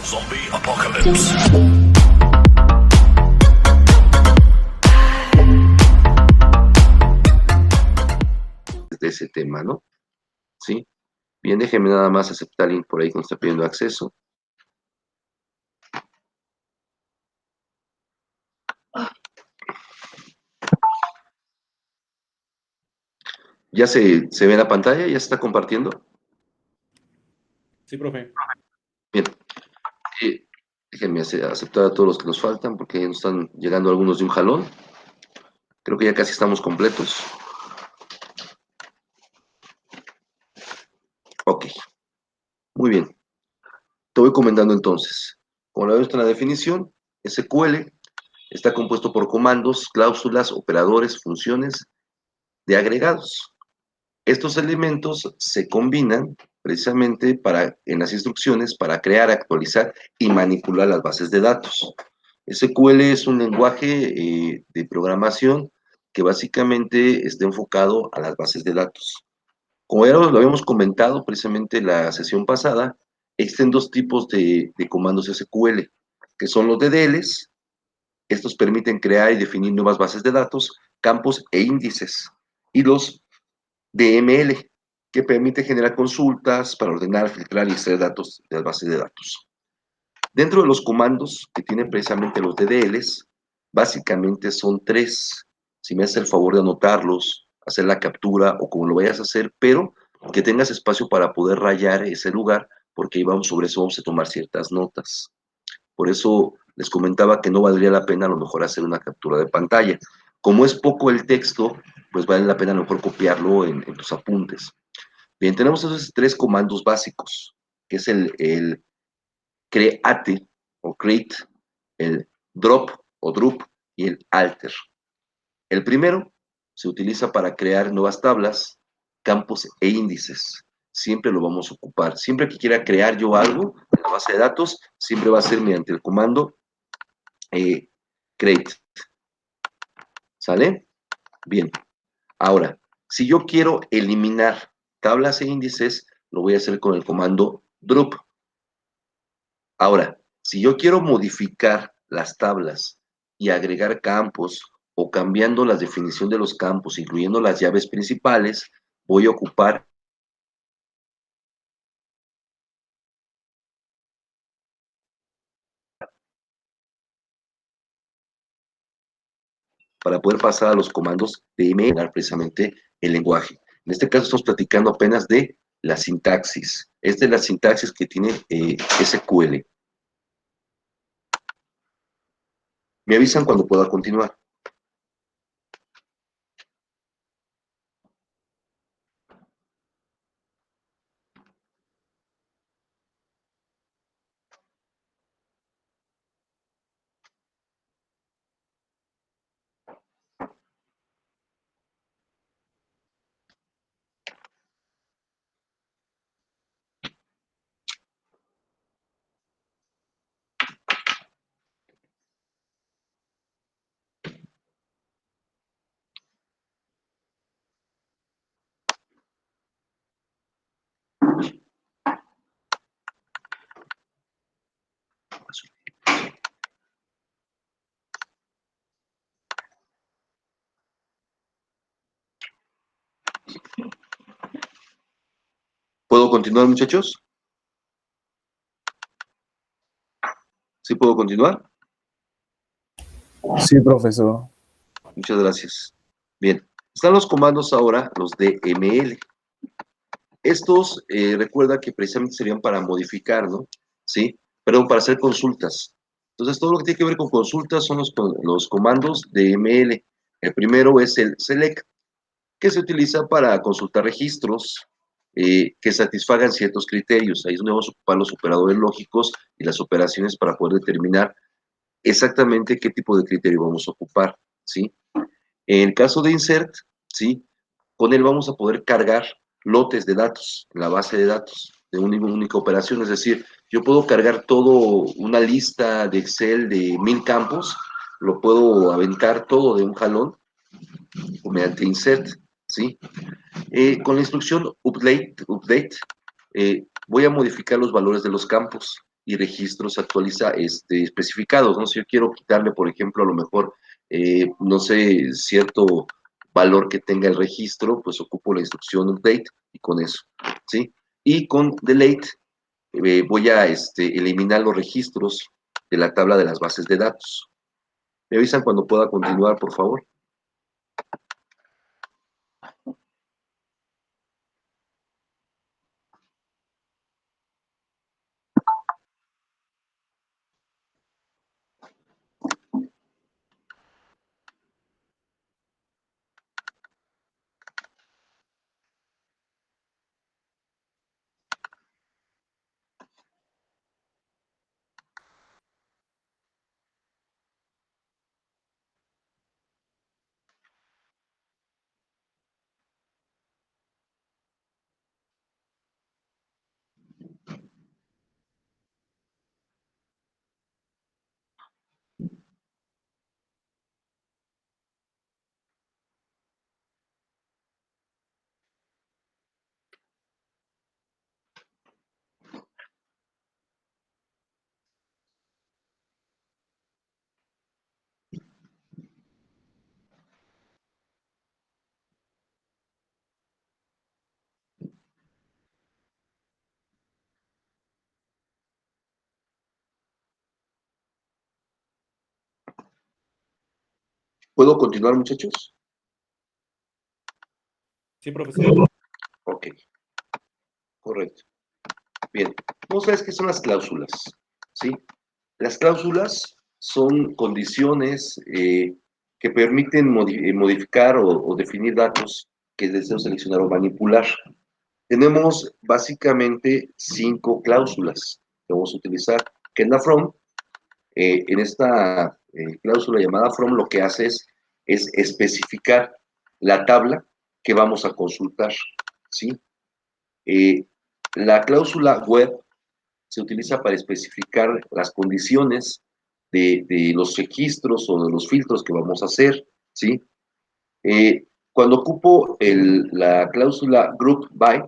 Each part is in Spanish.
Zombie Apocalypse. De ese tema, ¿no? ¿Sí? Bien, déjeme nada más aceptar el link por ahí que nos está pidiendo acceso. ¿Ya se ve la pantalla? ¿Ya se está compartiendo? Sí, profe. Bien. Déjenme aceptar a todos los que nos faltan porque nos están llegando algunos de un jalón. Creo que ya casi estamos completos. Ok. Muy bien. Te voy comentando entonces. Como lo vemos en la definición, SQL está compuesto por comandos, cláusulas, operadores, funciones de agregados. Estos elementos se combinan precisamente en las instrucciones para crear, actualizar y manipular las bases de datos. SQL es un lenguaje de programación que básicamente está enfocado a las bases de datos. Como ya lo habíamos comentado precisamente en la sesión pasada, existen dos tipos de comandos SQL, que son los DDLs. Estos permiten crear y definir nuevas bases de datos, campos e índices. Y los DML, que permite generar consultas para ordenar, filtrar y extraer datos de las bases de datos. Dentro de los comandos que tienen precisamente los DDLs, básicamente son tres. Si me haces el favor de anotarlos, hacer la captura o como lo vayas a hacer, pero que tengas espacio para poder rayar ese lugar, porque ahí vamos, sobre eso vamos a tomar ciertas notas. Por eso les comentaba que no valdría la pena a lo mejor hacer una captura de pantalla. Como es poco el texto, pues vale la pena a lo mejor copiarlo en tus apuntes. Bien, tenemos esos tres comandos básicos, que es el create o create, el drop o drup y el alter. El primero se utiliza para crear nuevas tablas, campos e índices. Siempre lo vamos a ocupar. Siempre que quiera crear yo algo en la base de datos, siempre va a ser mediante el comando create. ¿Sale? Bien. Ahora, si yo quiero eliminar tablas e índices, lo voy a hacer con el comando drop. Ahora, si yo quiero modificar las tablas y agregar campos o cambiando la definición de los campos, incluyendo las llaves principales, voy a ocupar para poder pasar a los comandos de ML, precisamente el lenguaje. En este caso estamos platicando apenas de la sintaxis. Esta es la sintaxis que tiene SQL. Me avisan cuando pueda continuar. ¿Puedo continuar, muchachos? ¿Sí puedo continuar? Sí, profesor. Muchas gracias. Bien, están los comandos ahora, los DML. Estos, recuerda que precisamente serían para modificar, ¿no? ¿Sí? Perdón, para hacer consultas. Entonces, todo lo que tiene que ver con consultas son los comandos DML. El primero es el select, que se utiliza para consultar registros que satisfagan ciertos criterios. Ahí es donde vamos a ocupar los operadores lógicos y las operaciones para poder determinar exactamente qué tipo de criterio vamos a ocupar, ¿sí? En el caso de insert, ¿sí? Con él vamos a poder cargar lotes de datos en la base de datos de una única operación. Es decir, yo puedo cargar todo una lista de Excel de 1000 campos, lo puedo aventar todo de un jalón mediante insert, ¿sí? Con la instrucción update voy a modificar los valores de los campos y registros especificados, ¿no? Si yo quiero quitarle, por ejemplo, a lo mejor, no sé, cierto valor que tenga el registro, pues ocupo la instrucción update y con eso, ¿sí? Y con delete voy a eliminar los registros de la tabla de las bases de datos. ¿Me avisan cuando pueda continuar, por favor? ¿Puedo continuar, muchachos? Sí, profesor. Ok, correcto. Bien, vamos a ver qué son las cláusulas, ¿sí? Las cláusulas son condiciones que permiten modificar o definir datos que deseo seleccionar o manipular. Tenemos básicamente 5 cláusulas que vamos a utilizar, que en la from, en esta cláusula llamada from, lo que hace es especificar la tabla que vamos a consultar, ¿sí? Eh, la cláusula web se utiliza para especificar las condiciones de los registros o de los filtros que vamos a hacer, ¿sí? Cuando ocupo la cláusula group by,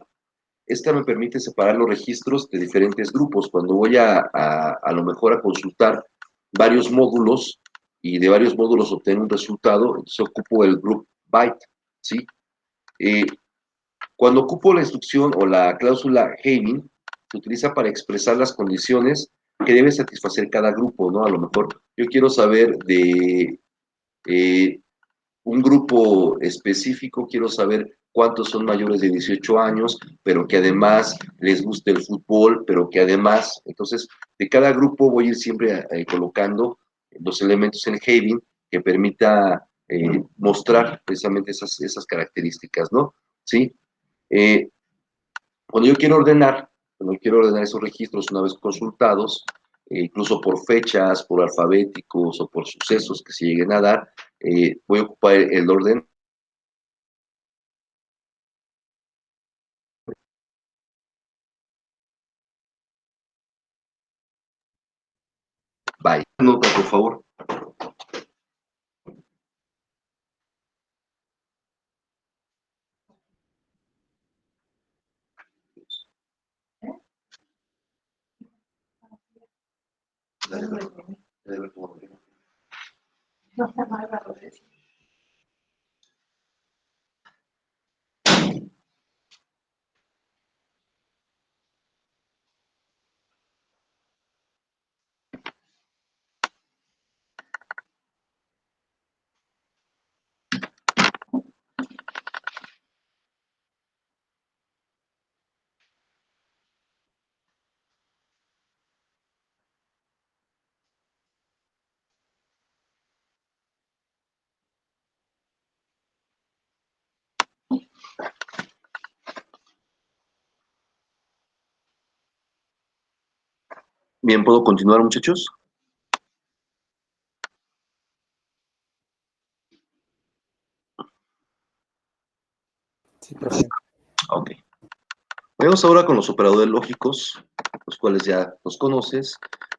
esta me permite separar los registros de diferentes grupos. Cuando voy a lo mejor a consultar varios módulos y de varios módulos obtener un resultado, entonces ocupo el group byte, ¿sí? Eh, Cuando ocupo la instrucción o la cláusula Hamming, se utiliza para expresar las condiciones que debe satisfacer cada grupo, ¿no? A lo mejor yo quiero saber de eh, un grupo específico, quiero saber cuántos son mayores de 18 años, pero que además les guste el fútbol, pero que además, entonces, de cada grupo voy a ir siempre colocando los elementos en Hamming que permita mostrar precisamente esas características, ¿no? ¿Sí? Eh, cuando yo quiero ordenar esos registros una vez consultados, incluso por fechas, por alfabéticos o por sucesos que se lleguen a dar, voy a ocupar el orden by. Nota, por favor. Bien, ¿puedo continuar, muchachos? Sí, profe. Ok. Vamos ahora con los operadores lógicos, los cuales ya los conoces,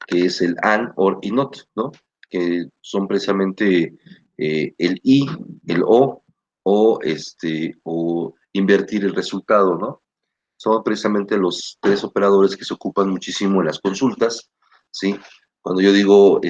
que es el AND, OR y NOT, ¿no? Que son precisamente el I, el O, o invertir el resultado, ¿no? son precisamente los 3 operadores que se ocupan muchísimo en las consultas, ¿sí? Cuando yo digo,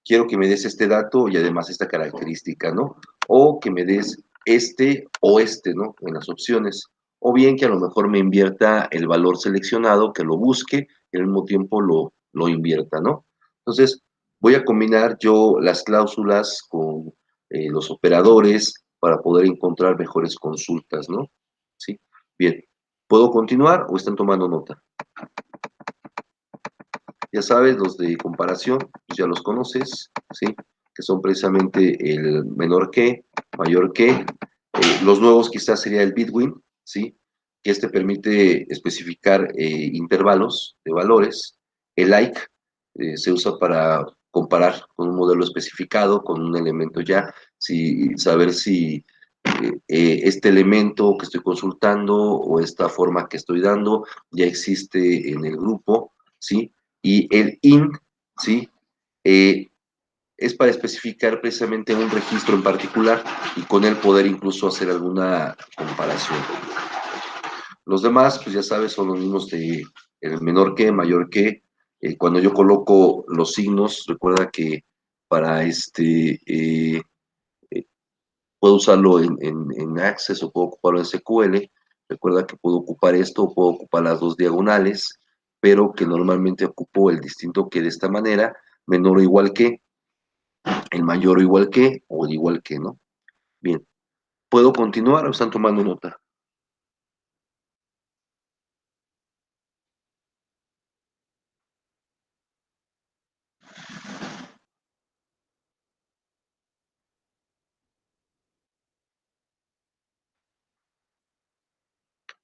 quiero que me des este dato y además esta característica, ¿no? O que me des este o este, ¿no? En las opciones. O bien que a lo mejor me invierta el valor seleccionado, que lo busque y al mismo tiempo lo invierta, ¿no? Entonces, voy a combinar yo las cláusulas con los operadores para poder encontrar mejores consultas, ¿no? ¿Sí? Bien, ¿puedo continuar o están tomando nota? Ya sabes, los de comparación, pues ya los conoces, ¿sí? Que son precisamente el menor que, mayor que. Los nuevos quizás sería el Bitwin, ¿sí? Que permite especificar intervalos de valores. El like se usa para comparar con un modelo especificado, con un elemento ya, saber si este elemento que estoy consultando o esta forma que estoy dando ya existe en el grupo, ¿sí? Y el IN, ¿sí? Es para especificar precisamente un registro en particular y con él poder incluso hacer alguna comparación. Los demás, pues ya sabes, son los mismos de el menor que, mayor que. Cuando yo coloco los signos, recuerda que para puedo usarlo en Access o puedo ocuparlo en SQL. Recuerda que puedo ocupar esto o puedo ocupar las 2 diagonales, pero que normalmente ocupo el distinto que de esta manera, menor o igual que, el mayor o igual que, o el igual que, ¿no? Bien, ¿puedo continuar o están tomando nota?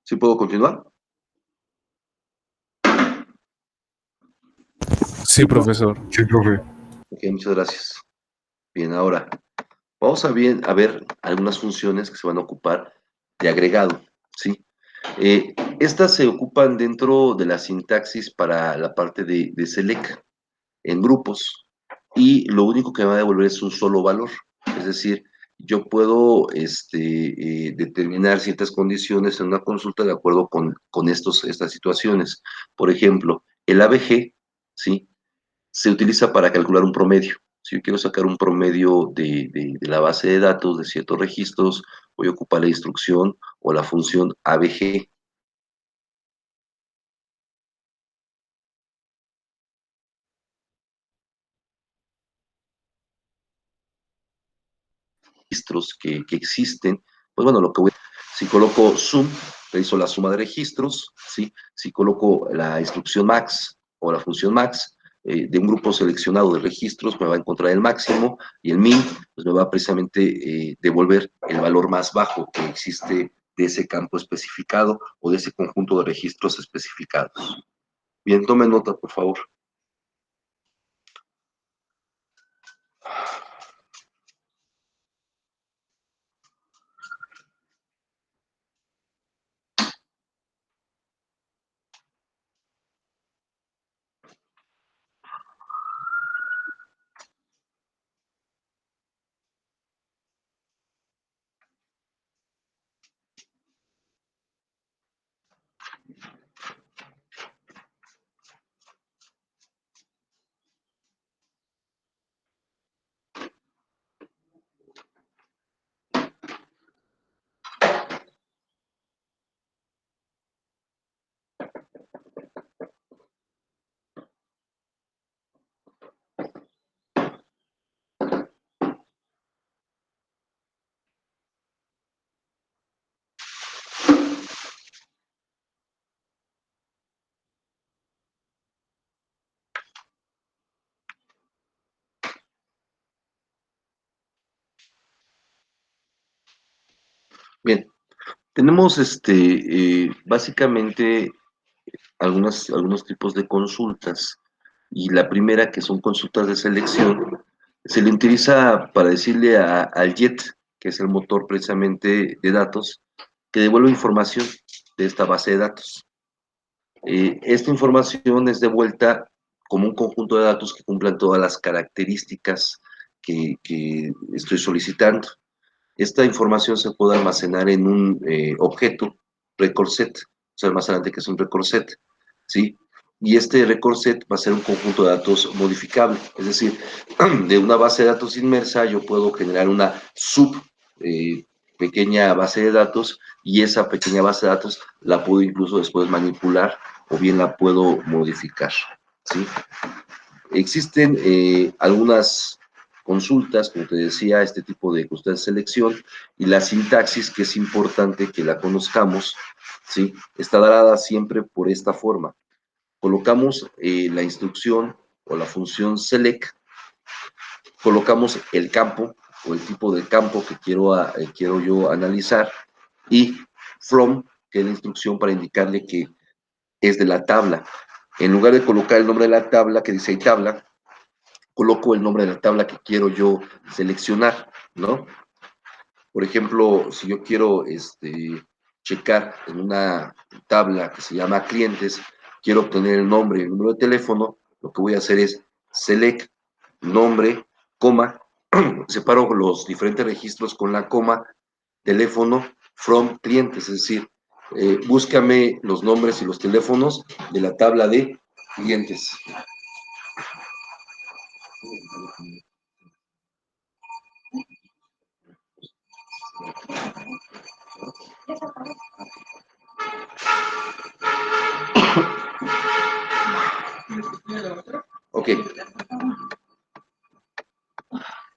¿Sí puedo continuar? Sí, profesor. Sí, profe. Ok, muchas gracias. Bien, ahora vamos a ver algunas funciones que se van a ocupar de agregado, ¿sí? Estas se ocupan dentro de la sintaxis para la parte de select en grupos y lo único que me va a devolver es un solo valor. Es decir, yo puedo determinar ciertas condiciones en una consulta de acuerdo con estas situaciones. Por ejemplo, el ABG, ¿sí? Se utiliza para calcular un promedio. Si yo quiero sacar un promedio de la base de datos de ciertos registros, voy a ocupar la instrucción o la función ABG. Registros que existen, pues bueno, si coloco sum, realizo la suma de registros, ¿sí? Si coloco la instrucción max o la función max de un grupo seleccionado de registros, me va a encontrar el máximo y el min, pues me va precisamente devolver el valor más bajo que existe de ese campo especificado o de ese conjunto de registros especificados. Bien, tomen nota, por favor. Bien, tenemos básicamente algunos tipos de consultas. Y la primera, que son consultas de selección, se le utiliza para decirle al JET, que es el motor precisamente de datos, que devuelve información de esta base de datos. Esta información es devuelta como un conjunto de datos que cumplan todas las características que estoy solicitando. Esta información se puede almacenar en un objeto, record set, ver más adelante que es un record set, ¿sí? Y este record set va a ser un conjunto de datos modificable, es decir, de una base de datos inmersa yo puedo generar una pequeña base de datos y esa pequeña base de datos la puedo incluso después manipular o bien la puedo modificar, ¿sí? Existen algunas consultas, como te decía, este tipo de consultas de selección y la sintaxis, que es importante que la conozcamos, ¿sí? Está dada siempre por esta forma. Colocamos la instrucción o la función select, colocamos el campo o el tipo de campo que quiero yo analizar y from, que es la instrucción para indicarle que es de la tabla. En lugar de colocar el nombre de la tabla, que dice ahí tabla, coloco el nombre de la tabla que quiero yo seleccionar, ¿no? Por ejemplo, si yo quiero checar en una tabla que se llama clientes, quiero obtener el nombre y el número de teléfono, lo que voy a hacer es select, nombre, coma, separo los diferentes registros con la coma, teléfono, from clientes, es decir, búscame los nombres y los teléfonos de la tabla de clientes. Ok.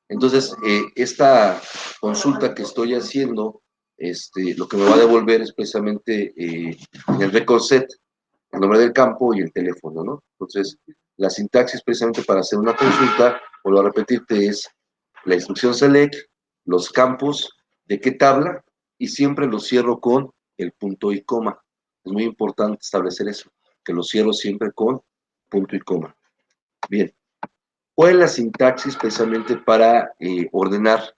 Entonces, esta consulta que estoy haciendo, lo que me va a devolver es precisamente en el record set, el nombre del campo y el teléfono, ¿no? Entonces, la sintaxis precisamente para hacer una consulta, vuelvo a repetirte, es la instrucción select, los campos, de qué tabla, y siempre los cierro con el punto y coma. Es muy importante establecer eso, que los cierro siempre con punto y coma. Bien. ¿Cuál es la sintaxis precisamente para ordenar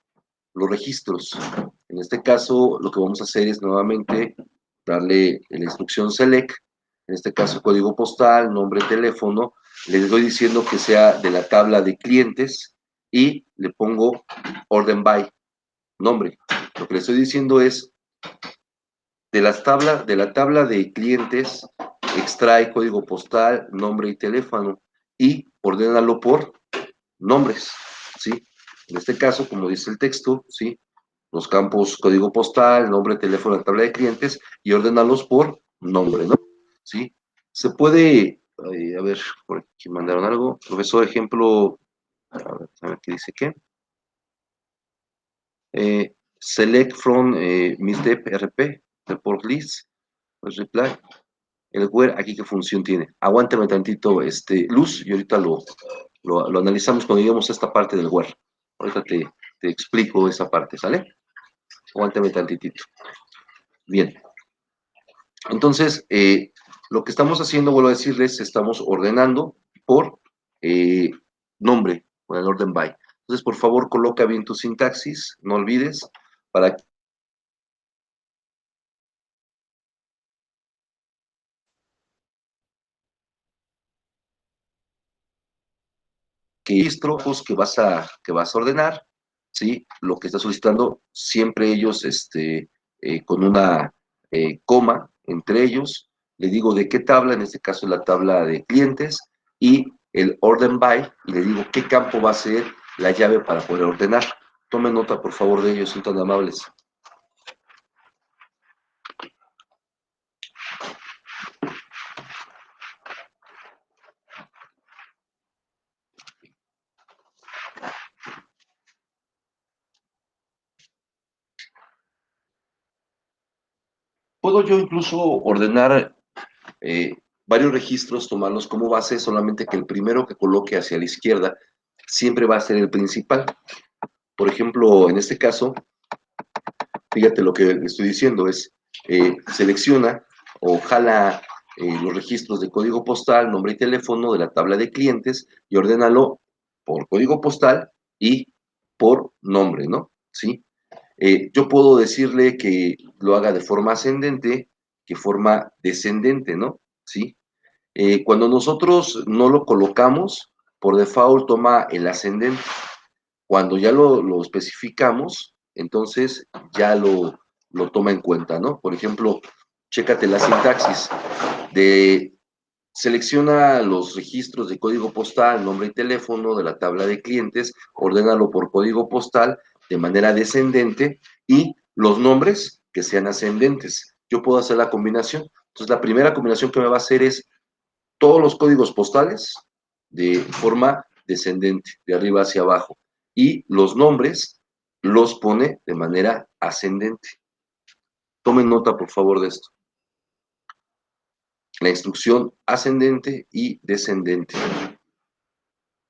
los registros? En este caso, lo que vamos a hacer es nuevamente darle la instrucción select, en este caso código postal, nombre, teléfono, le estoy diciendo que sea de la tabla de clientes y le pongo order by, nombre. Lo que le estoy diciendo es de la tabla de clientes, extrae código postal, nombre y teléfono y ordénalo por nombres, ¿sí? En este caso, como dice el texto, ¿sí? Los campos código postal, nombre, teléfono, la tabla de clientes y ordenarlos por nombre, ¿no? ¿Sí? Se puede, a ver, por aquí mandaron algo. Profesor, ejemplo, a ver qué dice qué. Select from misdep RP, report list, pues reply. El where, aquí qué función tiene. Aguántame tantito, Luz, y ahorita lo analizamos cuando lleguemos a esta parte del where. Ahorita te explico esa parte, ¿sale? Aguántame tantitito. Bien. Entonces, lo que estamos haciendo, vuelvo a decirles, estamos ordenando por nombre, con el orden by. Entonces, por favor, coloca bien tu sintaxis, no olvides, para que registros que vas a ordenar, ¿sí? Lo que está solicitando, siempre ellos con una coma entre ellos, le digo de qué tabla, en este caso la tabla de clientes, y el order by, y le digo qué campo va a ser la llave para poder ordenar. Tomen nota, por favor, de ellos, son tan amables. Puedo yo incluso ordenar varios registros, tomarlos como base, solamente que el primero que coloque hacia la izquierda siempre va a ser el principal. Por ejemplo, en este caso, fíjate lo que le estoy diciendo, es selecciona o jala los registros de código postal, nombre y teléfono de la tabla de clientes y ordénalo por código postal y por nombre, ¿no? ¿Sí? Yo puedo decirle que lo haga de forma ascendente, que forma descendente, ¿no? ¿Sí? Cuando nosotros no lo colocamos, por default toma el ascendente. Cuando ya lo especificamos, entonces ya lo toma en cuenta, ¿no? Por ejemplo, chécate la sintaxis. Selecciona los registros de código postal, nombre y teléfono de la tabla de clientes, ordénalo por código postal de manera descendente y los nombres que sean ascendentes. Yo puedo hacer la combinación. Entonces, la primera combinación que me va a hacer es todos los códigos postales de forma descendente, de arriba hacia abajo. Y los nombres los pone de manera ascendente. Tomen nota, por favor, de esto. La instrucción ascendente y descendente.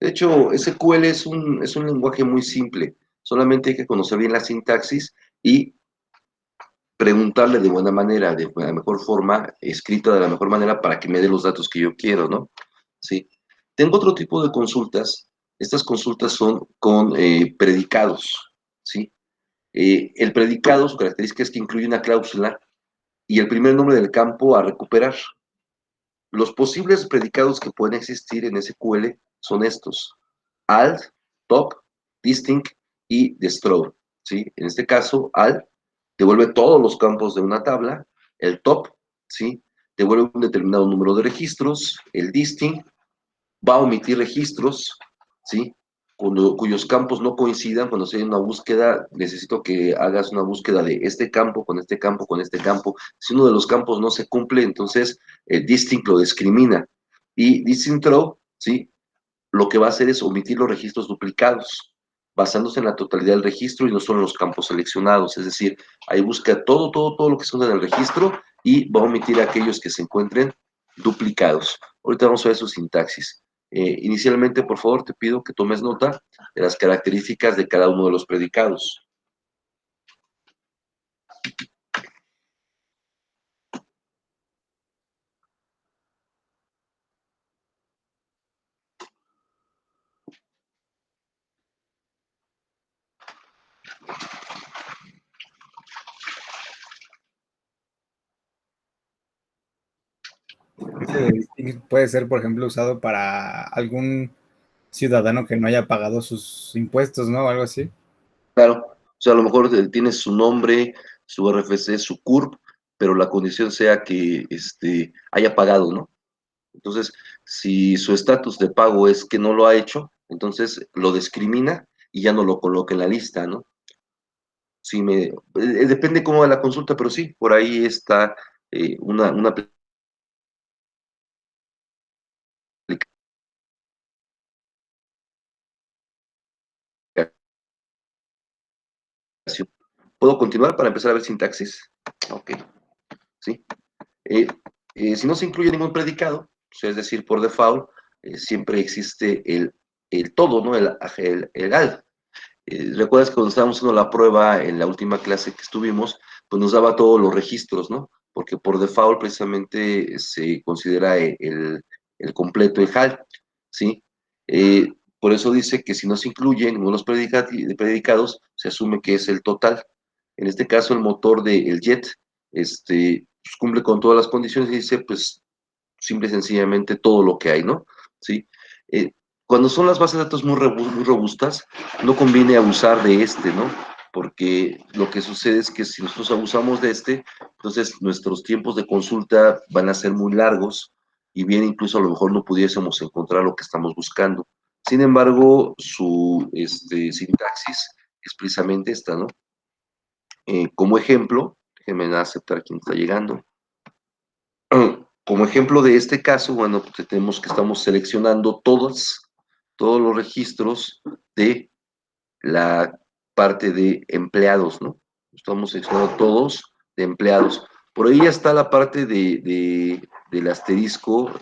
De hecho, SQL es un lenguaje muy simple. Solamente hay que conocer bien la sintaxis y preguntarle de buena manera, de la mejor forma, escrita de la mejor manera para que me dé los datos que yo quiero, ¿no? Sí. Tengo otro tipo de consultas. Estas consultas son con predicados, ¿sí? El predicado, su característica es que incluye una cláusula y el primer nombre del campo a recuperar. Los posibles predicados que pueden existir en SQL son estos: alt, top, distinct y destroy, ¿sí? En este caso, alt devuelve todos los campos de una tabla, el top, ¿sí? Devuelve un determinado número de registros, el distinct va a omitir registros, ¿sí? Cuyos campos no coincidan. Cuando se hace una búsqueda, necesito que hagas una búsqueda de este campo, con este campo, con este campo. Si uno de los campos no se cumple, entonces el distinct lo discrimina. Y distinct throw, ¿sí? Lo que va a hacer es omitir los registros duplicados, basándose en la totalidad del registro y no solo en los campos seleccionados. Es decir, ahí busca todo lo que se encuentra en el registro y va a omitir aquellos que se encuentren duplicados. Ahorita vamos a ver su sintaxis. Inicialmente, por favor, te pido que tomes nota de las características de cada uno de los predicados. Ese distinct puede ser, por ejemplo, usado para algún ciudadano que no haya pagado sus impuestos, ¿no? O algo así. Claro, o sea, a lo mejor tiene su nombre, su RFC, su CURP, pero la condición sea que haya pagado, ¿no? Entonces, si su estatus de pago es que no lo ha hecho, entonces lo discrimina y ya no lo coloca en la lista, ¿no? Sí, depende cómo va la consulta, pero sí, por ahí está una aplicación. ¿Puedo continuar para empezar a ver sintaxis? Ok, sí. Si no se incluye ningún predicado, o sea, es decir, por default, siempre existe el todo, ¿no? El al. ¿Recuerdas que cuando estábamos haciendo la prueba en la última clase que estuvimos, pues nos daba todos los registros, ¿no? Porque por default precisamente se considera el completo, el HAL, ¿sí? Por eso dice que si no se incluyen ninguno de los predicados, se asume que es el total. En este caso, el motor del JET pues, cumple con todas las condiciones y dice, pues, simple y sencillamente todo lo que hay, ¿no? ¿Sí? Cuando son las bases de datos muy robustas, no conviene abusar de ¿no? Porque lo que sucede es que si nosotros abusamos de entonces nuestros tiempos de consulta van a ser muy largos y bien incluso a lo mejor no pudiésemos encontrar lo que estamos buscando. Sin embargo, su sintaxis es precisamente esta, ¿no? Como ejemplo, déjenme aceptar quién está llegando. Como ejemplo de este caso, bueno, pues tenemos que estamos seleccionando todos los registros de la parte de empleados, ¿no? Estamos seleccionando todos de empleados. Por ahí ya está la parte del asterisco,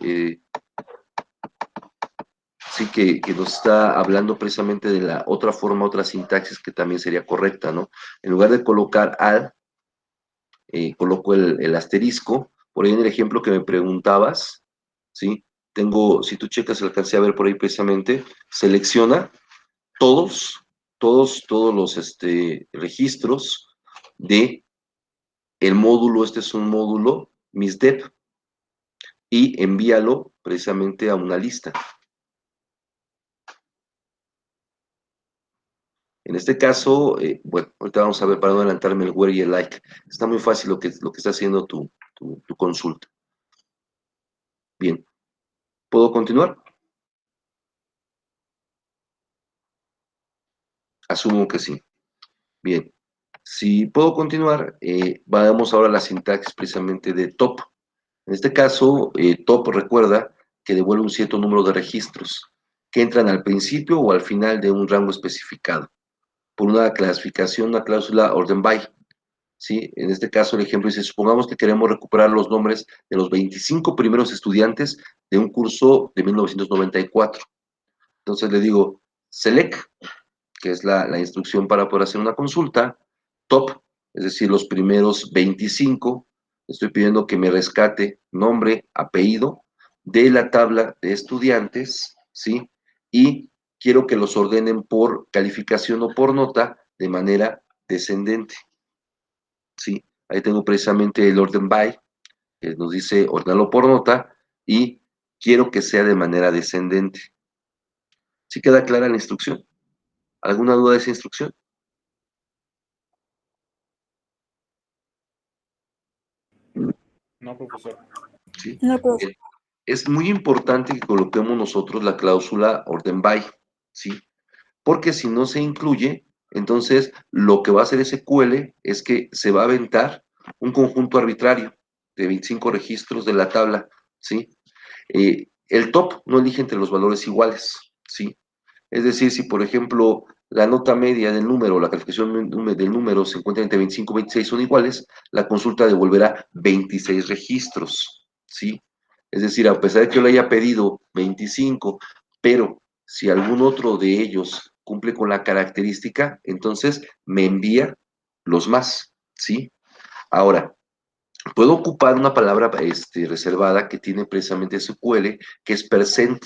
sí que nos está hablando precisamente de la otra forma, otra sintaxis que también sería correcta, ¿no? En lugar de colocar al, coloco el asterisco. Por ahí en el ejemplo que me preguntabas, ¿sí? Si tú checas, alcancé a ver por ahí precisamente, selecciona todos los registros de el módulo. Este es un módulo MISDEP y envíalo precisamente a una lista. En este caso, bueno, ahorita vamos a ver para no adelantarme el where y el like. Está muy fácil lo que está haciendo tu tu consulta. Bien, ¿puedo continuar? Asumo que sí. Bien, si puedo continuar, vamos ahora a la sintaxis precisamente de top. En este caso, top recuerda que devuelve un cierto número de registros que entran al principio o al final de un rango especificado por una clasificación, una cláusula orden by. ¿Sí? En este caso, el ejemplo dice, supongamos que queremos recuperar los nombres de los 25 primeros estudiantes de un curso de 1994. Entonces le digo, select, que es la instrucción para poder hacer una consulta, top, es decir, los primeros 25, estoy pidiendo que me rescate nombre, apellido de la tabla de estudiantes, ¿sí? Y quiero que los ordenen por calificación o por nota de manera descendente, ¿sí? Ahí tengo precisamente el orden by, que nos dice ordenarlo por nota, y quiero que sea de manera descendente. ¿Sí queda clara la instrucción? ¿Alguna duda de esa instrucción? No, profesor. ¿Sí? No, profe. Bien. Es muy importante que coloquemos nosotros la cláusula orden by, ¿sí? Porque si no se incluye, entonces lo que va a hacer SQL es que se va a aventar un conjunto arbitrario de 25 registros de la tabla, ¿sí? El top no elige entre los valores iguales, ¿sí? Es decir, si por ejemplo la nota media del número, la calificación del número se encuentra entre 25 y 26 son iguales, la consulta devolverá 26 registros, ¿sí? Es decir, a pesar de que yo le haya pedido 25, pero si algún otro de ellos cumple con la característica, entonces me envía los más, ¿sí? Ahora, puedo ocupar una palabra reservada que tiene precisamente SQL, que es percent,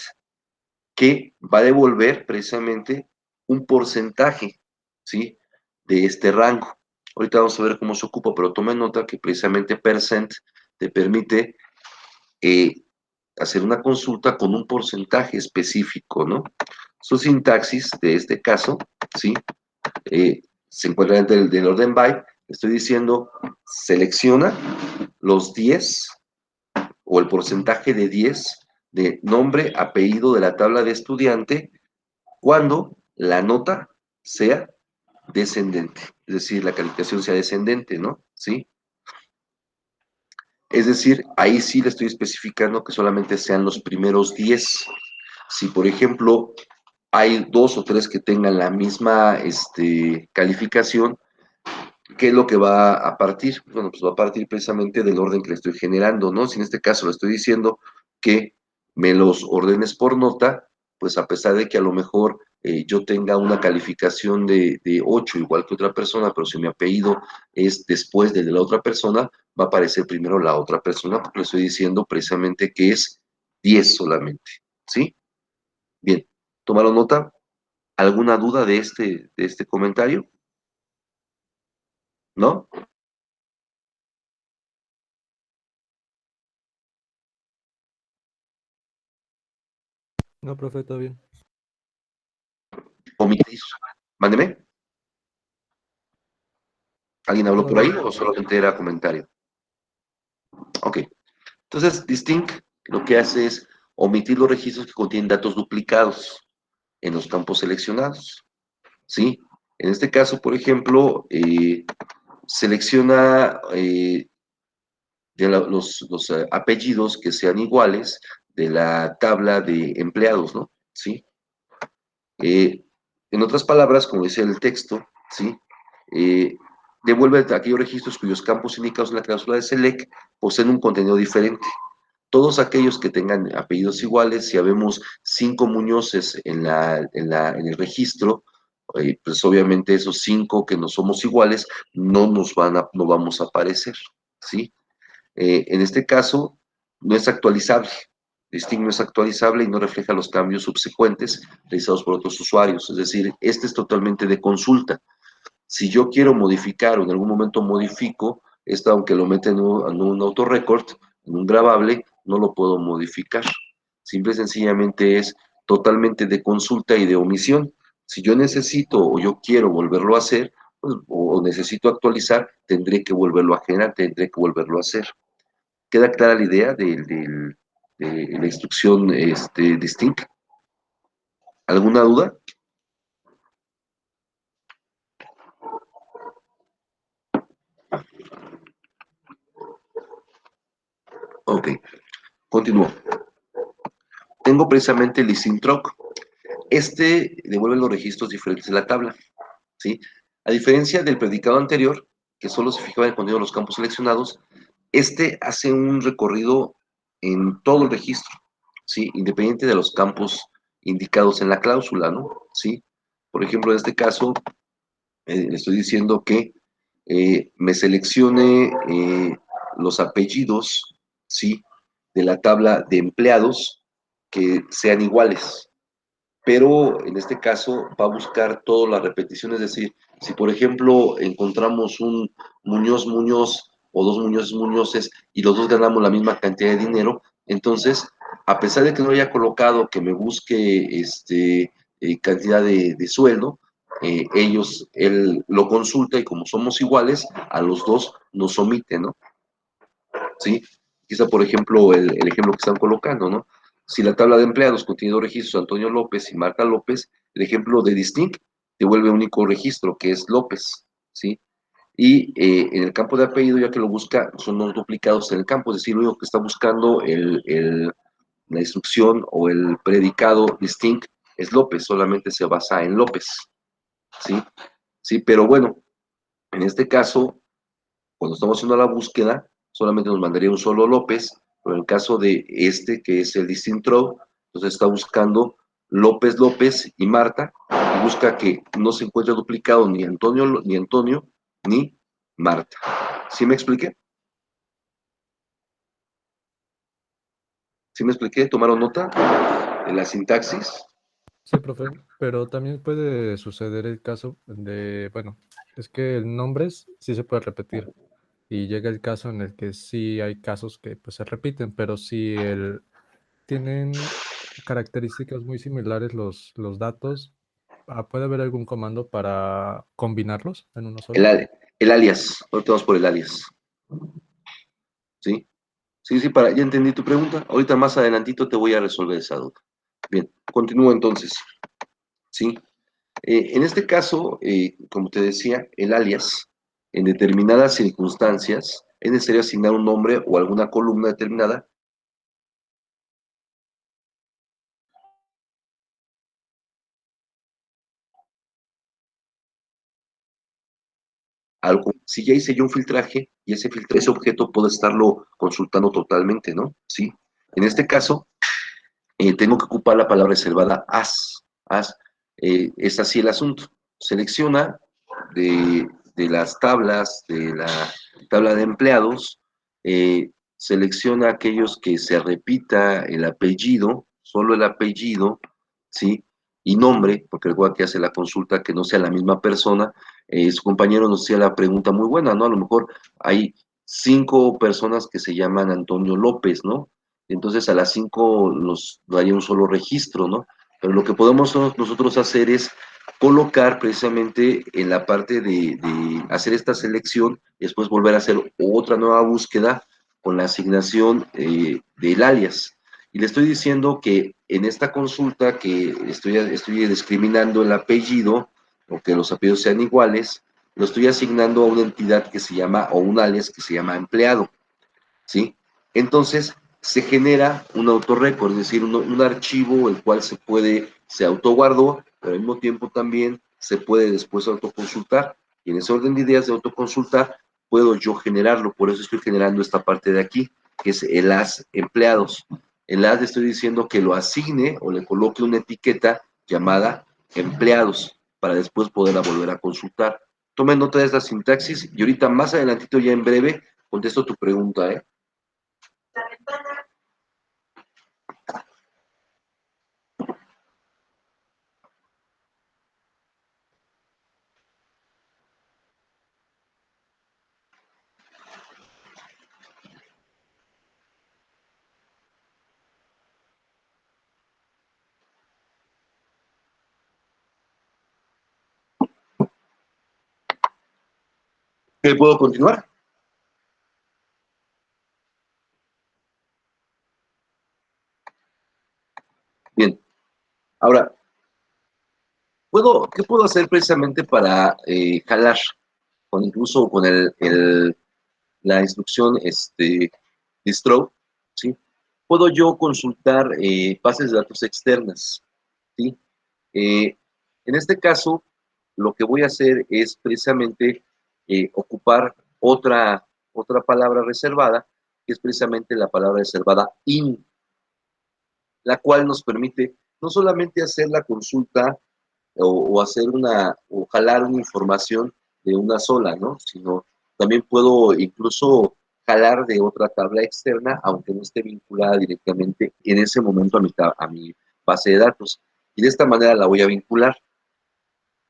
que va a devolver precisamente un porcentaje, ¿sí? De este rango. Ahorita vamos a ver cómo se ocupa, pero tome nota que precisamente percent te permite hacer una consulta con un porcentaje específico, ¿no? Su sintaxis de este caso, ¿sí? Se encuentra dentro del orden by. Estoy diciendo, selecciona los 10 o el porcentaje de 10 de nombre, apellido de la tabla de estudiante cuando la nota sea descendente, es decir, la calificación sea descendente, ¿no? ¿Sí? Es decir, ahí sí le estoy especificando que solamente sean los primeros 10. Si, por ejemplo, hay 2 o 3 que tengan la misma calificación, ¿qué es lo que va a partir? Bueno, pues va a partir precisamente del orden que le estoy generando, ¿no? Si en este caso le estoy diciendo que me los ordenes por nota, pues a pesar de que a lo mejor yo tenga una calificación de 8 igual que otra persona, pero si mi apellido es después del de la otra persona, va a aparecer primero la otra persona porque le estoy diciendo precisamente que es 10 solamente, ¿sí? Bien, ¿tomaron nota? ¿Alguna duda de este comentario? ¿No? No, profe, todo bien. Omitir. Mándeme. ¿Alguien habló Todo por ahí bien. o solamente era comentario? Ok. Entonces, distinct lo que hace es omitir los registros que contienen datos duplicados en los campos seleccionados. ¿Sí? En este caso, por ejemplo, selecciona los apellidos que sean iguales de la tabla de empleados, ¿no? ¿Sí? En otras palabras, como dice el texto, ¿sí? Eh, devuelve aquellos registros cuyos campos indicados en la cláusula de select poseen un contenido diferente. Todos aquellos que tengan apellidos iguales, si habemos 5 Muñozes en el registro, pues obviamente esos 5 que no somos iguales no vamos a aparecer, ¿sí? En este caso, no es actualizable. Distinct no es actualizable y no refleja los cambios subsecuentes realizados por otros usuarios. Es decir, este es totalmente de consulta. Si yo quiero modificar o en algún momento modifico, esto aunque lo meta en un autorecord, en un grabable, no lo puedo modificar. Simple y sencillamente es totalmente de consulta y de omisión. Si yo necesito o yo quiero volverlo a hacer, pues, o necesito actualizar, tendré que volverlo a generar, tendré que volverlo a hacer. ¿Queda clara la idea de la instrucción distinct? ¿Alguna duda? Ok, continúo. Tengo precisamente el listing troc. Devuelve los registros diferentes de la tabla, ¿sí? A diferencia del predicado anterior, que solo se fijaba en el contenido de los campos seleccionados, hace un recorrido en todo el registro, ¿sí? Independiente de los campos indicados en la cláusula, ¿no? ¿Sí? Por ejemplo, en este caso, le estoy diciendo que me seleccione los apellidos, ¿sí? De la tabla de empleados que sean iguales. Pero en este caso va a buscar toda la repetición, es decir, si por ejemplo encontramos un Muñoz Muñoz o dos Muñoz Muñozes y los dos ganamos la misma cantidad de dinero, entonces, a pesar de que no haya colocado que me busque cantidad de sueldo, él lo consulta y como somos iguales, a los dos nos omite, ¿no? ¿Sí? Quizá, por ejemplo, el ejemplo que están colocando, ¿no? Si la tabla de empleados contiene dos registros, Antonio López y Marta López, el ejemplo de distinct te vuelve un único registro, que es López, ¿sí? Y en el campo de apellido, ya que lo busca, son los duplicados en el campo, es decir, lo único que está buscando la instrucción o el predicado distinct es López, solamente se basa en López, ¿sí? Sí, pero bueno, en este caso, cuando estamos haciendo la búsqueda, solamente nos mandaría un solo López, pero en el caso de que es el distinct row, entonces está buscando López López y Marta, y busca que no se encuentre duplicado ni Antonio, ni Marta. ¿Sí me expliqué? ¿Sí me expliqué? ¿Tomaron nota de la sintaxis? Sí, profe, pero también puede suceder el caso de, bueno, es que el nombres sí se puede repetir y llega el caso en el que sí hay casos que pues se repiten, pero si tienen características muy similares los datos, ¿puede haber algún comando para combinarlos en uno El, solo? al- el alias, ahorita vamos por el alias, ¿sí? Sí, sí, ya entendí tu pregunta. Ahorita más adelantito te voy a resolver esa duda. Bien, continúo entonces, ¿sí? En este caso, como te decía, el alias, en determinadas circunstancias, es necesario asignar un nombre o alguna columna determinada a algo. Si ya hice yo un filtraje y ese objeto puedo estarlo consultando totalmente, ¿no? Sí. En este caso, tengo que ocupar la palabra reservada as. Es así el asunto. Selecciona de las tablas, de la tabla de empleados, selecciona aquellos que se repita el apellido, solo el apellido, ¿sí? Y nombre, porque recuerda que hace la consulta que no sea la misma persona. Su compañero nos hacía la pregunta muy buena, ¿no? A lo mejor hay 5 personas que se llaman Antonio López, ¿no? Entonces a las 5 nos daría un solo registro, ¿no? Pero lo que podemos nosotros hacer es colocar precisamente en la parte de hacer esta selección y después volver a hacer otra nueva búsqueda con la asignación del alias. Y le estoy diciendo que en esta consulta que estoy discriminando el apellido o que los apellidos sean iguales, lo estoy asignando a una entidad que se llama, o un alias que se llama empleado, ¿sí? Entonces, se genera un autorrecord, es decir, un archivo el cual se autoguardó, pero al mismo tiempo también se puede después autoconsultar. Y en ese orden de ideas de autoconsultar, puedo yo generarlo, por eso estoy generando esta parte de aquí, que es el as empleados. El as le estoy diciendo que lo asigne o le coloque una etiqueta llamada empleados, para después poderla volver a consultar. Tomen nota de esta sintaxis y ahorita más adelantito, ya en breve, contesto tu pregunta, ¿eh? ¿Puedo continuar? Ahora, ¿qué puedo hacer precisamente para jalar? Incluso con la instrucción distro, ¿sí? Puedo yo consultar bases de datos externas, ¿sí? En este caso, lo que voy a hacer es precisamente ocupar otra palabra reservada, que es precisamente la palabra reservada in, la cual nos permite no solamente hacer la consulta o jalar una información de una sola, ¿no? Sino también puedo incluso jalar de otra tabla externa, aunque no esté vinculada directamente en ese momento a mi base de datos. Y de esta manera la voy a vincular.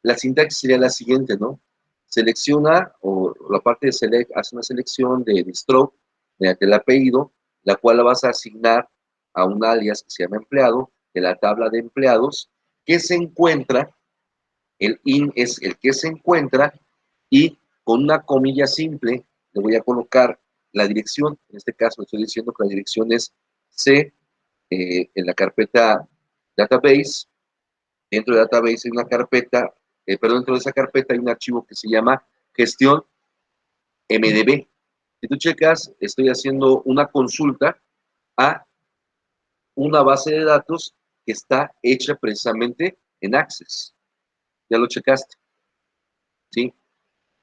La sintaxis sería la siguiente, ¿no? Selecciona, o la parte de select, hace una selección de stroke mediante el apellido, la cual la vas a asignar a un alias que se llama empleado, de la tabla de empleados, que se encuentra, el in es el que se encuentra, y con una comilla simple le voy a colocar la dirección. En este caso estoy diciendo que la dirección es C, en la carpeta database. Dentro de database hay una carpeta, dentro de esa carpeta hay un archivo que se llama gestión MDB. Si tú checas, estoy haciendo una consulta a una base de datos que está hecha precisamente en Access. Ya lo checaste, ¿sí?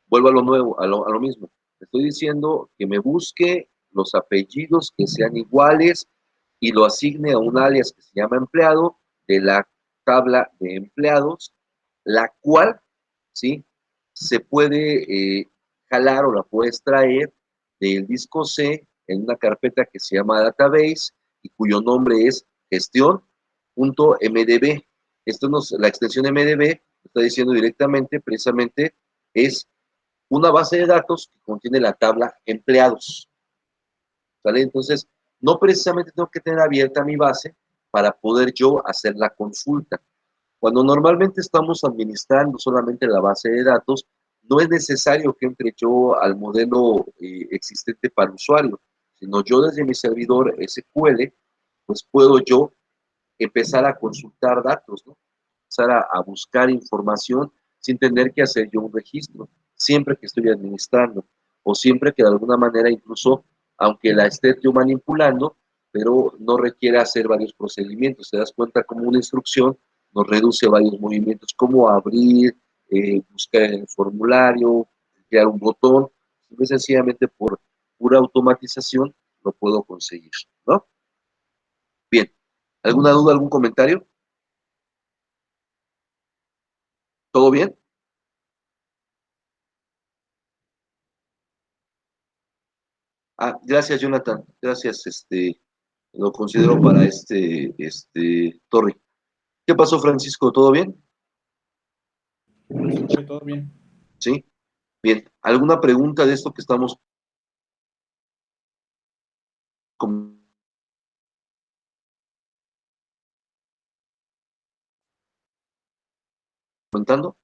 Vuelvo a lo nuevo, a lo mismo. Estoy diciendo que me busque los apellidos que sean iguales y lo asigne a un alias que se llama empleado de la tabla de empleados, la cual, ¿sí? Se puede jalar o la puedes traer del disco C en una carpeta que se llama database y cuyo nombre es gestión.mdb. La extensión MDB está diciendo directamente, precisamente, es una base de datos que contiene la tabla empleados. ¿Sale? Entonces, no precisamente tengo que tener abierta mi base para poder yo hacer la consulta. Cuando normalmente estamos administrando solamente la base de datos, no es necesario que entre yo al modelo existente para el usuario, sino yo desde mi servidor SQL, pues puedo yo empezar a consultar datos, ¿no? Empezar a buscar información sin tener que hacer yo un registro, siempre que estoy administrando, o siempre que de alguna manera incluso, aunque la esté yo manipulando, pero no requiere hacer varios procedimientos. Te das cuenta como una instrucción nos reduce varios movimientos, como abrir, buscar en el formulario, crear un botón, muy sencillamente por pura automatización lo puedo conseguir, ¿no? Bien, ¿alguna duda, algún comentario? ¿Todo bien? Ah, gracias, Jonathan. Gracias, lo considero para Torri. ¿Qué pasó, Francisco? ¿Todo bien? Sí, todo bien. Sí. Bien. ¿Alguna pregunta de esto que estamos comentando?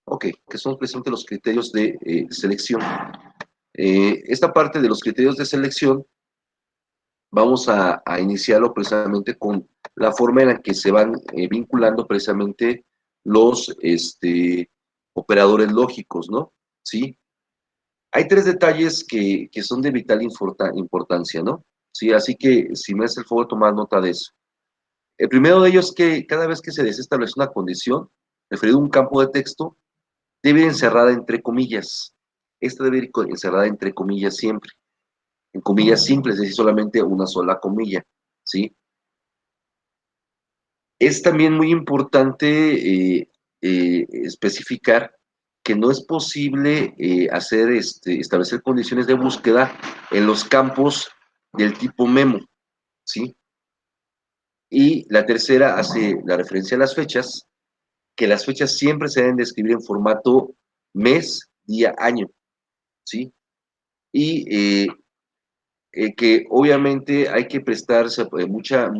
Ok, que son precisamente los criterios de selección. Esta parte de los criterios de selección vamos a iniciarlo precisamente con la forma en la que se van vinculando precisamente los operadores lógicos, ¿no? ¿Sí? Hay tres detalles que son de vital importancia, ¿no? Sí, así que si me hace el favor tomar nota de eso. El primero de ellos es que cada vez que se desestablece una condición, referido a un campo de texto, debe ir encerrada entre comillas. Esta debe ir encerrada entre comillas siempre. En comillas simples, es decir, solamente una sola comilla, ¿sí? Es también muy importante especificar que no es posible establecer condiciones de búsqueda en los campos del tipo memo, ¿sí? Y la tercera hace la referencia a las fechas, que las fechas siempre se deben de escribir en formato mes, día, año, ¿sí? Y que obviamente hay que prestarse mucha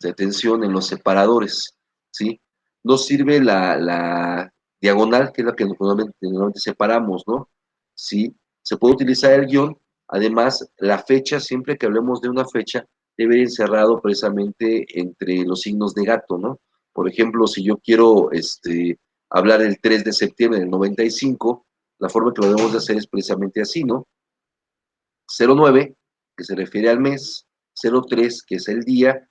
atención en los separadores, ¿sí? No sirve la diagonal, que es la que normalmente separamos, ¿no? Sí, se puede utilizar el guión. Además, la fecha, siempre que hablemos de una fecha, debe ir encerrado precisamente entre los signos de gato, ¿no? Por ejemplo, si yo quiero hablar el 3 de septiembre del 95, la forma que lo debemos de hacer es precisamente así, ¿no? 09, que se refiere al mes, 03, que es el día,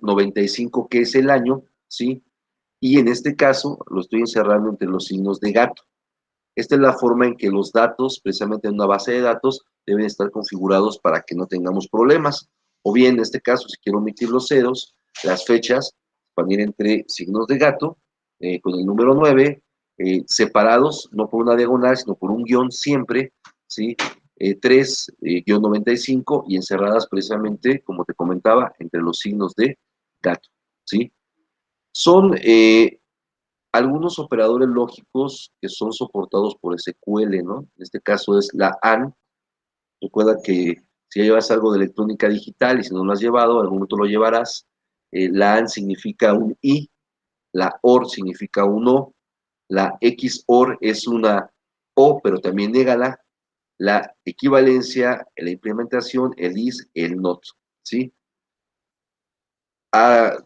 95, que es el año, ¿sí? Y en este caso lo estoy encerrando entre los signos de gato. Esta es la forma en que los datos, precisamente en una base de datos, deben estar configurados para que no tengamos problemas. O bien, en este caso, si quiero omitir los ceros, las fechas van a ir entre signos de gato, con el número 9, separados, no por una diagonal, sino por un guión siempre, ¿sí? 3, guión 95, y encerradas precisamente, como te comentaba, entre los signos de gato, ¿sí? Son algunos operadores lógicos que son soportados por SQL, ¿no? En este caso es la AND. Recuerda que si ya llevas algo de electrónica digital y si no lo has llevado, algún momento lo llevarás. La AND significa un I, la OR significa un O, la XOR es una O, pero también négala, la equivalencia, la implementación, el IS, el NOT, ¿sí?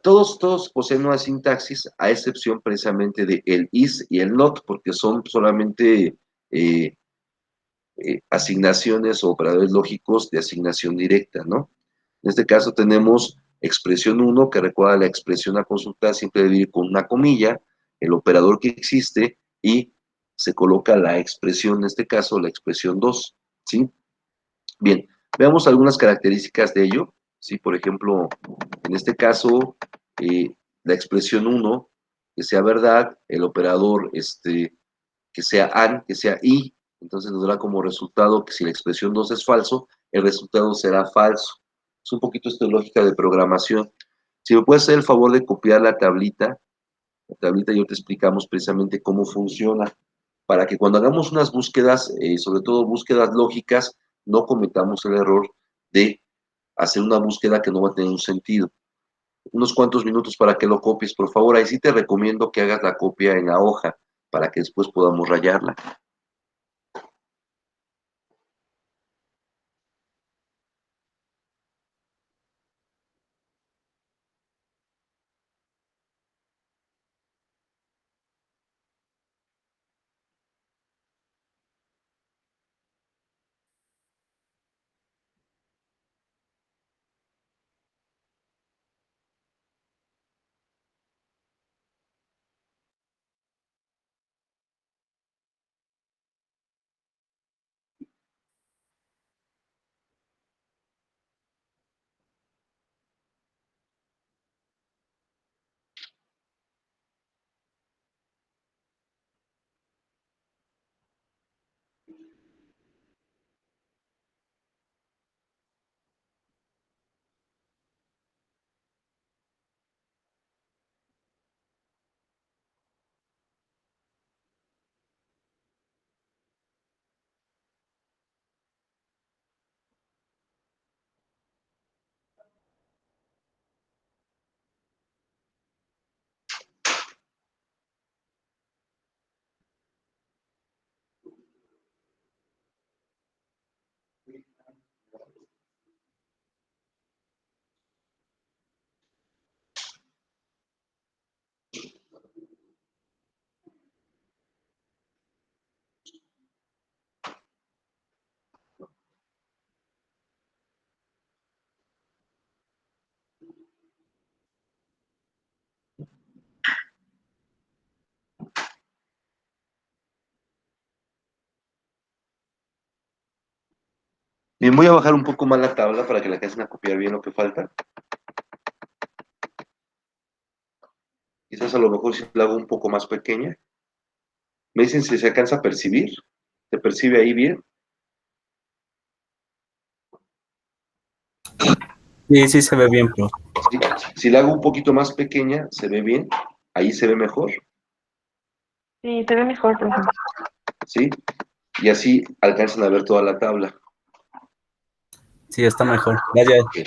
Todos poseen una sintaxis, a excepción precisamente de el is y el not, porque son solamente eh, asignaciones o operadores lógicos de asignación directa, ¿no? En este caso tenemos expresión uno, que recuerda la expresión a consultar, siempre debe ir con una comilla, el operador que existe, y se coloca la expresión, en este caso la expresión 2, ¿sí? Bien, veamos algunas características de ello, ¿sí? Por ejemplo, en este caso, la expresión uno, que sea verdad, el operador que sea AND, que sea I, entonces nos dará como resultado que si la expresión 2 es falso, el resultado será falso. Es un poquito esta lógica de programación. Si me puedes hacer el favor de copiar la tablita yo te explicamos precisamente cómo funciona, para que cuando hagamos unas búsquedas, sobre todo búsquedas lógicas, no cometamos el error de hacer una búsqueda que no va a tener un sentido. Unos cuantos minutos para que lo copies, por favor. Ahí sí te recomiendo que hagas la copia en la hoja para que después podamos rayarla. Bien, voy a bajar un poco más la tabla para que la alcancen a copiar bien lo que falta. Quizás a lo mejor si la hago un poco más pequeña. Me dicen si se alcanza a percibir. ¿Se percibe ahí bien? Sí, sí se ve bien, profe. ¿Sí? Si la hago un poquito más pequeña, ¿se ve bien? Ahí se ve mejor, Sí, se ve mejor, profe. ¿sí? Y así alcanzan a ver toda la tabla. Sí, está mejor. Gracias.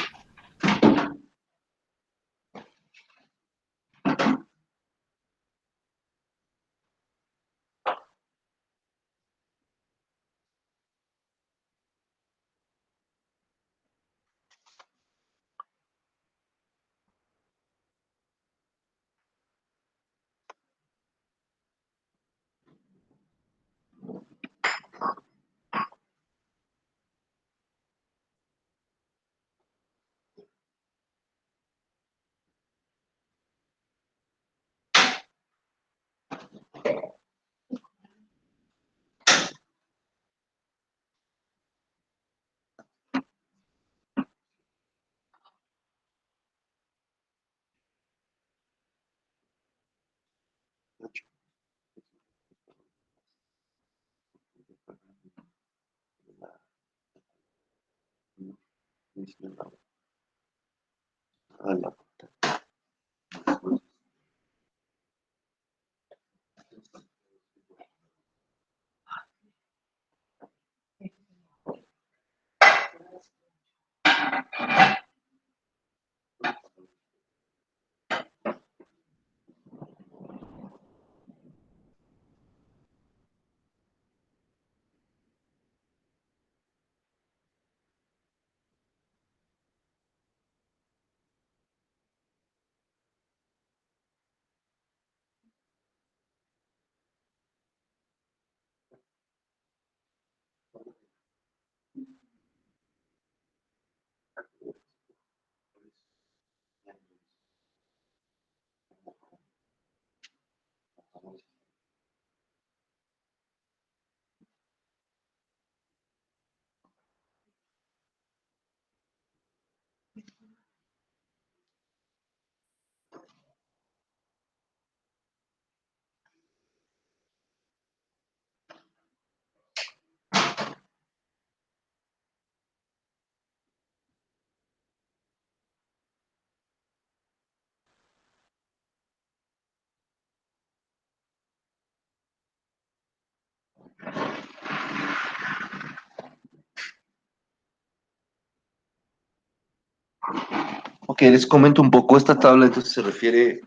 Ok, les comento un poco. Esta tabla entonces se refiere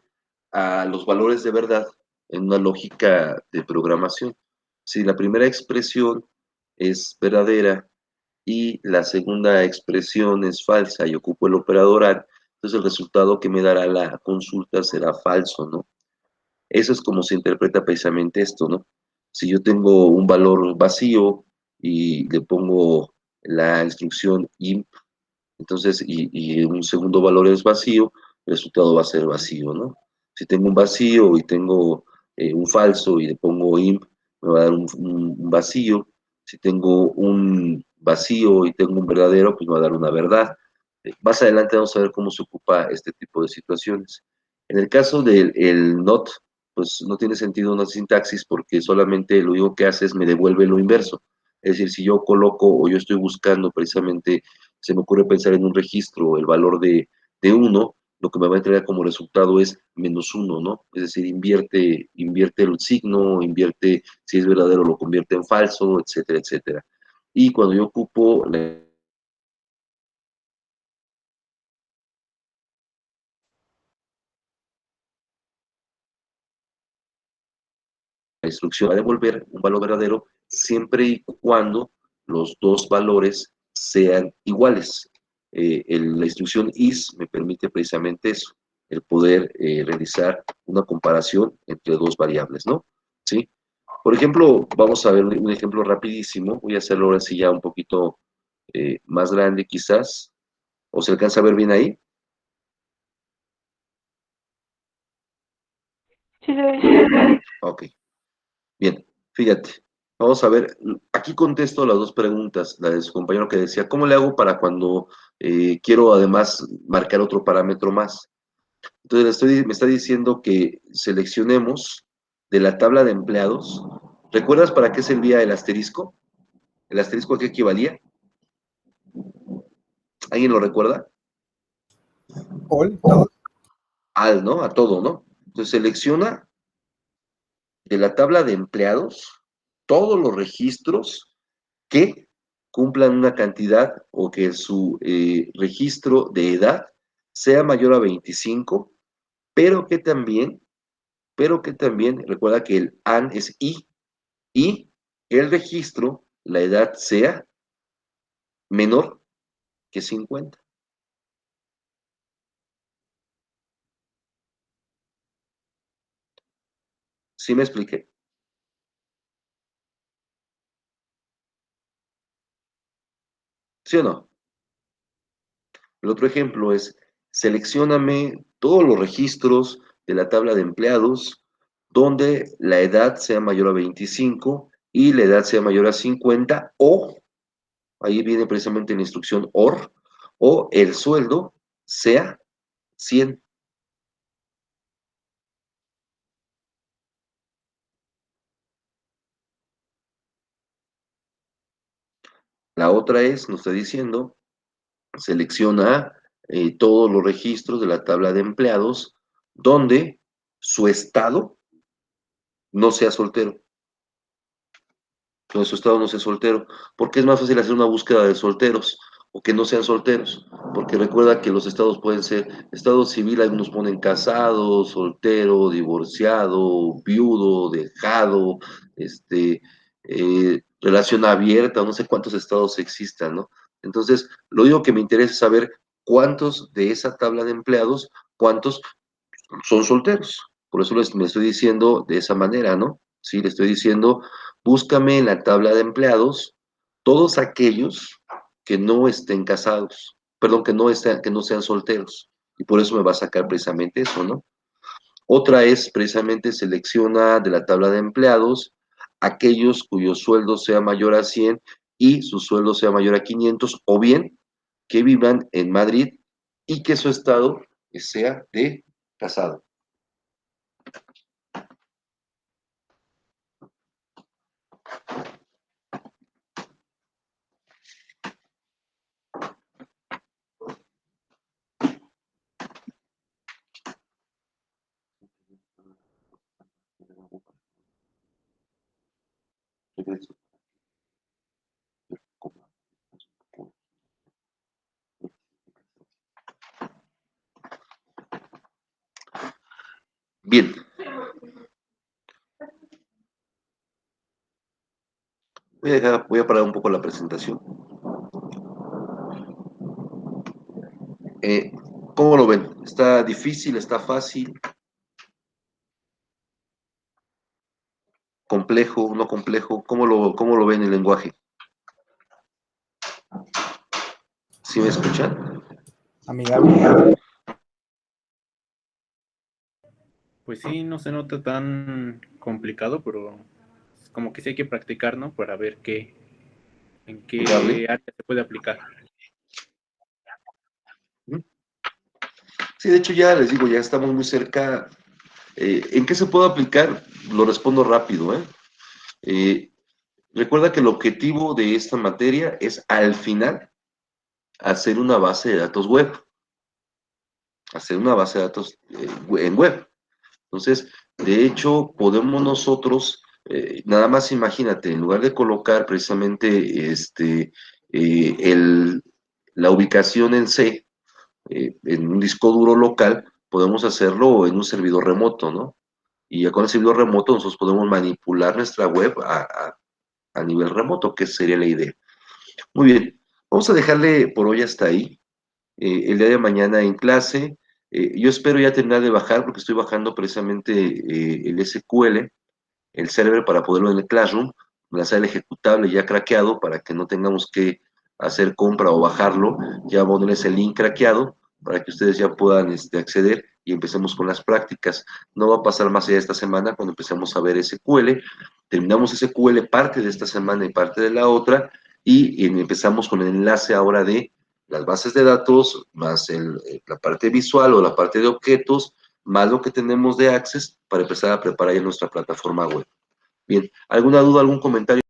a los valores de verdad en una lógica de programación. Si la primera expresión es verdadera y la segunda expresión es falsa y ocupo el operador AND, entonces el resultado que me dará la consulta será falso, ¿no? Eso es como se interpreta precisamente esto, ¿no? Si yo tengo un valor vacío y le pongo la instrucción IMP, entonces, y un segundo valor es vacío, el resultado va a ser vacío, ¿no? Si tengo un vacío y tengo un falso y le pongo imp, me va a dar un vacío. Si tengo un vacío y tengo un verdadero, pues me va a dar una verdad. Más adelante vamos a ver cómo se ocupa este tipo de situaciones. En el caso del el not, pues no tiene sentido una sintaxis porque solamente lo único que hace es me devuelve lo inverso. Es decir, si yo coloco o yo estoy buscando precisamente, se me ocurre pensar en un registro, el valor de 1, lo que me va a entregar como resultado es -1, ¿no? Es decir, invierte el signo, invierte, si es verdadero, lo convierte en falso, etcétera, etcétera. Y cuando yo ocupo la instrucción va a devolver un valor verdadero siempre y cuando los dos valores sean iguales. La instrucción is me permite precisamente eso, el poder realizar una comparación entre dos variables, ¿no? ¿Sí? Por ejemplo, vamos a ver un ejemplo rapidísimo. Voy a hacerlo ahora sí ya un poquito más grande quizás. ¿O se alcanza a ver bien ahí? Sí, se ve. Ok. Bien, fíjate, vamos a ver, aquí contesto las dos preguntas, la de su compañero que decía, ¿cómo le hago para cuando quiero además marcar otro parámetro más? Entonces me está diciendo que seleccionemos de la tabla de empleados. ¿Recuerdas para qué servía el asterisco? ¿El asterisco a qué equivalía? ¿Alguien lo recuerda? All, todo. Al, ¿no? A todo, ¿no? Entonces selecciona de la tabla de empleados todos los registros que cumplan una cantidad o que su registro de edad sea mayor a 25, pero que también, recuerda que el AN es y el registro, la edad sea menor que 50. ¿Sí me expliqué? ¿Sí o no? El otro ejemplo es, seleccióname todos los registros de la tabla de empleados donde la edad sea mayor a 25 y la edad sea mayor a 50 o, ahí viene precisamente la instrucción OR, o el sueldo sea 100. La otra es, nos está diciendo, selecciona todos los registros de la tabla de empleados donde su estado no sea soltero. Donde su estado no sea soltero. Porque es más fácil hacer una búsqueda de solteros o que no sean solteros. Porque recuerda que los estados pueden ser estado civil, algunos ponen casado, soltero, divorciado, viudo, dejado, relación abierta, no sé cuántos estados existan, ¿no? Entonces, lo único que me interesa es saber cuántos de esa tabla de empleados, cuántos son solteros. Por eso me estoy diciendo de esa manera, ¿no? Sí, le estoy diciendo, búscame en la tabla de empleados todos aquellos que no estén casados, perdón, que no sean solteros. Y por eso me va a sacar precisamente eso, ¿no? Otra es precisamente selecciona de la tabla de empleados aquellos cuyo sueldo sea mayor a 100 y su sueldo sea mayor a 500, o bien que vivan en Madrid y que su estado sea de casado. Bien. Voy a parar un poco la presentación. ¿Cómo lo ven? ¿Está difícil? ¿Está fácil? ¿Complejo? ¿No complejo? ¿Cómo lo ven el lenguaje? ¿Sí me escuchan? Amigable. Pues sí, no se nota tan complicado, pero es como que sí hay que practicar, ¿no? Para ver en ¿Amigable? qué área se puede aplicar. Sí, de hecho ya les digo, ya estamos muy cerca. ¿En qué se puede aplicar? Lo respondo rápido, ¿eh? Recuerda que el objetivo de esta materia es al final hacer una base de datos web. Hacer una base de datos en web. Entonces, de hecho, podemos nosotros, nada más imagínate, en lugar de colocar precisamente la ubicación en C, en un disco duro local, podemos hacerlo en un servidor remoto, ¿no? Y ya con el servidor remoto nosotros podemos manipular nuestra web a nivel remoto, que sería la idea. Muy bien, vamos a dejarle por hoy hasta ahí. El día de mañana en clase, yo espero ya terminar de bajar, porque estoy bajando precisamente el SQL, el server, para poderlo en el Classroom, lanzar el ejecutable ya craqueado, para que no tengamos que hacer compra o bajarlo, ya ponerles el link craqueado, para que ustedes ya puedan acceder y empecemos con las prácticas. No va a pasar más allá de esta semana cuando empecemos a ver SQL, terminamos SQL parte de esta semana y parte de la otra, y empezamos con el enlace ahora de las bases de datos, más la parte visual o la parte de objetos, más lo que tenemos de Access para empezar a preparar ya nuestra plataforma web. Bien, ¿alguna duda, algún comentario?